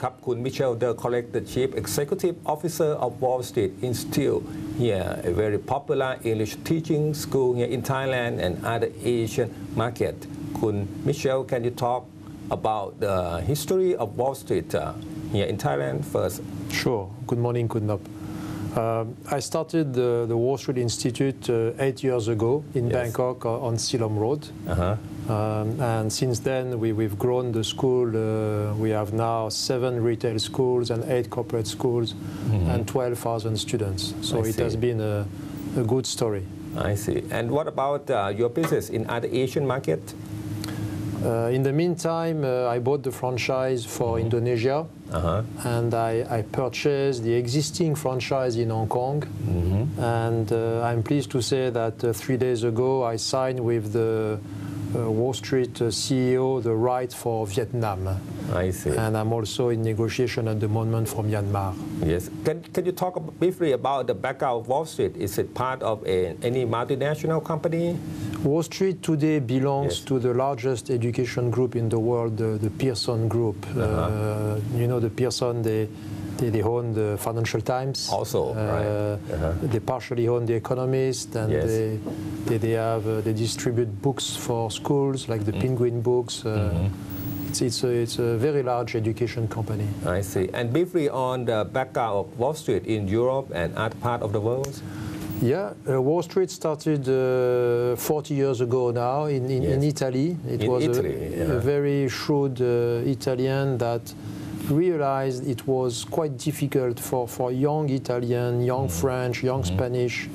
ครับคุณมิเชล เดอร์คอลเลก the Chief Executive Officer of Wall Street Institute here a very popular English teaching school here in Thailand and other Asian market คุณมิเชล can you talk about the history of Wall Street here in Thailand first Sure. Good morning, Kundap. I started the Wall Street Institute 8 years ago in Bangkok on Silom Road. And since then, we've grown the school. We have now 7 retail schools and 8 corporate schools and 12,000 students. So it has been a good story. I see. And what about your business in other Asian market? In the meantime, I bought the franchise for Indonesia, and I purchased the existing franchise in Hong Kong. And I'm pleased to say that 3 days ago, I signed with the Wall Street CEO the right for Vietnam. I see. And I'm also in negotiation at the moment for Myanmar. Yes. Can you talk briefly about the background of Wall Street? Is it part of any multinational company? Wall Street today belongs to the largest education group in the world, the Pearson Group. You know, the Pearson, they own the Financial Times. Also, right. They partially own The Economist, and they distribute books for schools, like the Penguin books. It's a very large education company. I see. And briefly on the background of Wall Street in Europe and other part of the world? Yeah, Wall Street started 40 years ago now in Italy. It was a very shrewd Italian that realized it was quite difficult for young Italian, young French, young Spanish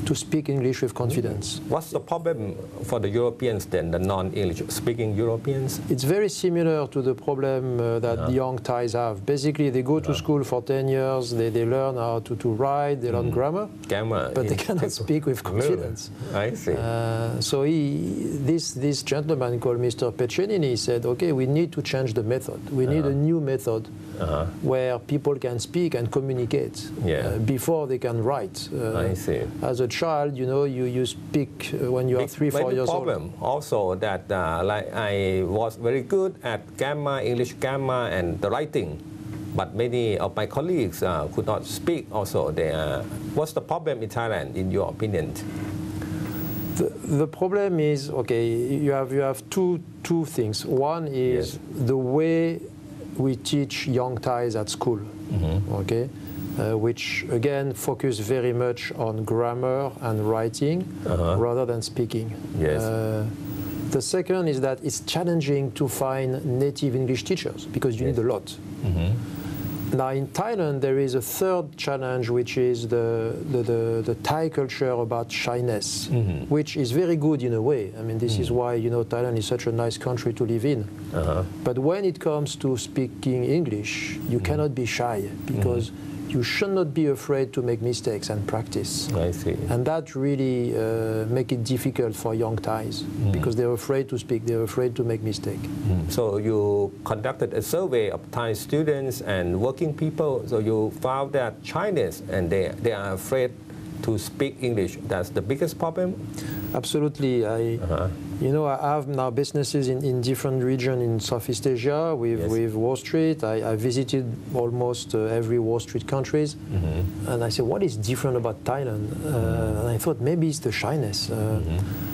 to speak English with confidence. What's the problem for the Europeans then, the non-English speaking Europeans? It's very similar to the problem that the young Thais have. Basically, they go to school for 10 years, they learn how to write, they learn grammar, but they cannot speak with confidence. I see. So this gentleman called Mr. Peccenini said, okay, we need to change the method. We need a new method where people can speak and communicate before they can write. I see. As a child, you know, you speak when you are 3-4 years old. Problem also that like I was very good at grammar, English grammar, and the writing, but many of my colleagues could not speak. Also, what's the problem in Thailand, in your opinion? The problem is, okay, you have two things. One is the way we teach young Thais at school. Okay. Which again focus very much on grammar and writing rather than speaking. Yes. The second is that it's challenging to find native English teachers because you need a lot. Now in Thailand there is a third challenge, which is the Thai culture about shyness, which is very good in a way. I mean, this is why, you know, Thailand is such a nice country to live in. But when it comes to speaking English, you cannot be shy because you should not be afraid to make mistakes and practice. I see. And that really make it difficult for young Thais because they're afraid to speak, they're afraid to make mistakes. So you conducted a survey of Thai students and working people, so you found that shyness and they are afraid to speak English. That's the biggest problem? Absolutely. You know, I have now businesses in different regions in Southeast Asia with Wall Street. I visited almost every Wall Street countries. And I said, what is different about Thailand? And I thought maybe it's the shyness.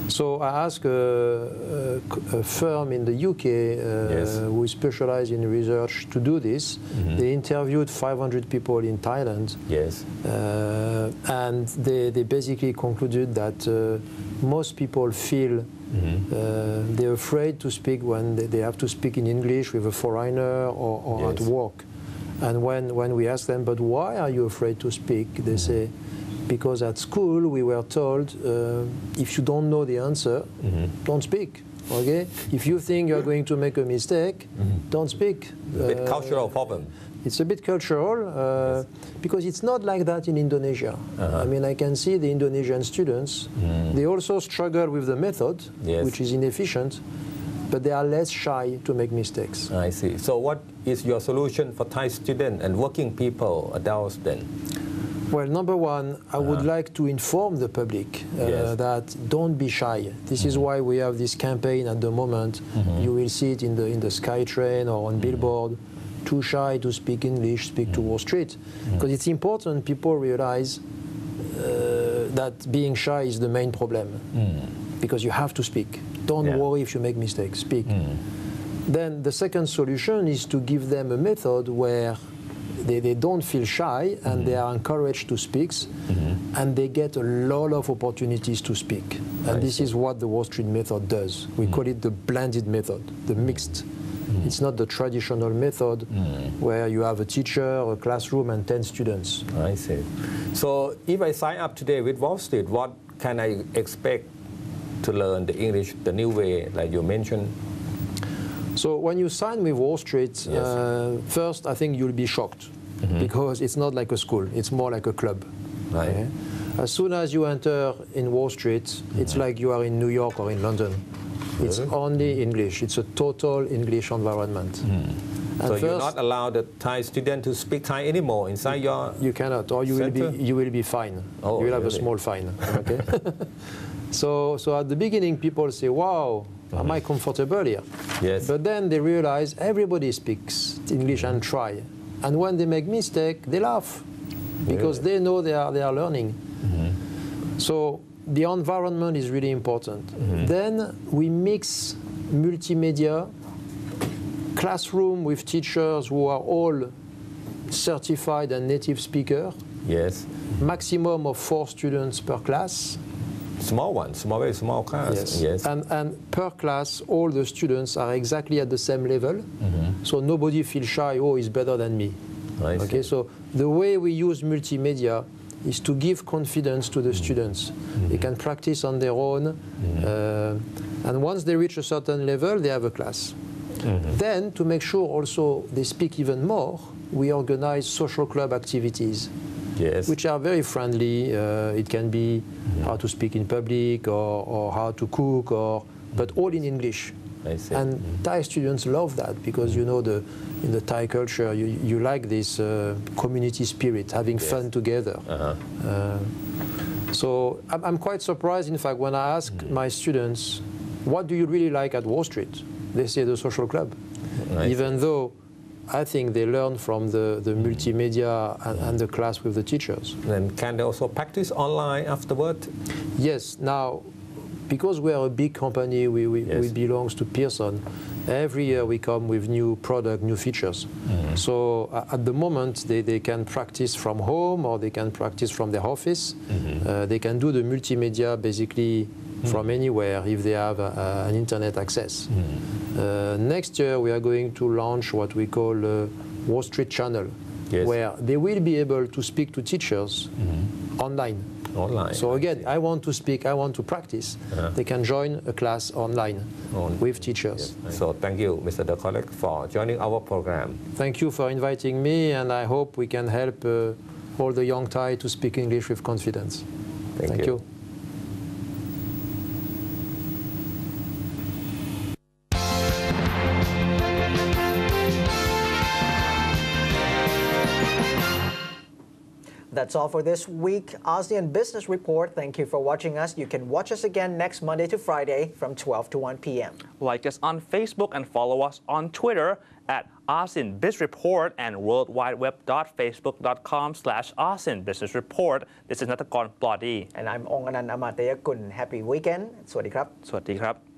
So I asked a firm in the UK who is specialized in research to do this. They interviewed 500 people in Thailand. And they basically concluded that most people feel they're afraid to speak when they have to speak in English with a foreigner or at work. And when we ask them, but why are you afraid to speak? They say, because at school we were told, if you don't know the answer, don't speak. Okay? If you think you're going to make a mistake, don't speak. A bit cultural problem. It's a bit cultural because it's not like that in Indonesia. I mean, I can see the Indonesian students, they also struggle with the method, which is inefficient, but they are less shy to make mistakes. I see. So what is your solution for Thai students and working people, adults then? Well, number one, I would like to inform the public that don't be shy. This is why we have this campaign at the moment. You will see it in the SkyTrain or on Billboard, too shy to speak English, speak to Wall Street. Because it's important people realize that being shy is the main problem. Because you have to speak. Don't worry if you make mistakes, speak. Then the second solution is to give them a method where they don't feel shy and they are encouraged to speak and they get a lot of opportunities to speak. And this is what the Wall Street method does. We call it the blended method, the mixed. It's not the traditional method where you have a teacher, a classroom, and 10 students. I see. So if I sign up today with Wall Street, what can I expect to learn the English the new way, like you mentioned? So when you sign with Wall Street, first I think you'll be shocked because it's not like a school, it's more like a club. Right. Okay? As soon as you enter in Wall Street, it's like you are in New York or in London. It's only English. It's a total English environment. And So first, you're not allowed the Thai student to speak Thai anymore inside your you cannot, or you will be fined. Oh, you will have a really? small fine. Okay. So at the beginning, people say, "Wow, am I comfortable here?" Yes. But then they realize everybody speaks English and try, and when they make mistake, they laugh because they know they are learning. So the environment is really important. Then we mix multimedia, classroom with teachers who are all certified and native speaker, Yes. maximum of 4 students per class. Small one, very small class. Yes. And per class, all the students are exactly at the same level, so nobody feels shy, oh, he's better than me. I see. Okay, so the way we use multimedia is to give confidence to the students. They can practice on their own, and once they reach a certain level, they have a class. Then, to make sure also they speak even more, we organize social club activities, Yes. which are very friendly. It can be how to speak in public or how to cook, but all in English. I see. And Thai students love that because you know in the Thai culture you like this community spirit, having fun together. So I'm quite surprised, in fact, when I ask my students, what do you really like at Wall Street? They say the social club. Even though I think they learn from the multimedia and the class with the teachers. And can they also practice online afterward? Yes. Now, because we are a big company, we belong to Pearson. Every year we come with new product, new features. So at the moment they can practice from home or they can practice from their office. They can do the multimedia basically from anywhere if they have an internet access. Next year we are going to launch what we call Wall Street Channel, where they will be able to speak to teachers online. So again, I want to speak, I want to practice. They can join a class online with teachers. Yes. So thank you, Mr. De Klerk, for joining our program. Thank you for inviting me, and I hope we can help all the young Thai to speak English with confidence. Thank you. That's all for this week, ASEAN Business Report. Thank you for watching us. You can watch us again next Monday to Friday from 12 to 1 p.m. Like us on Facebook and follow us on Twitter at ASEAN Biz Report and worldwideweb.facebook.com/ASEAN Business Report. This is Natakon Plody. And I'm Ong Anand Amateyakun. Happy weekend. สวัสดีครับ สวัสดีครับ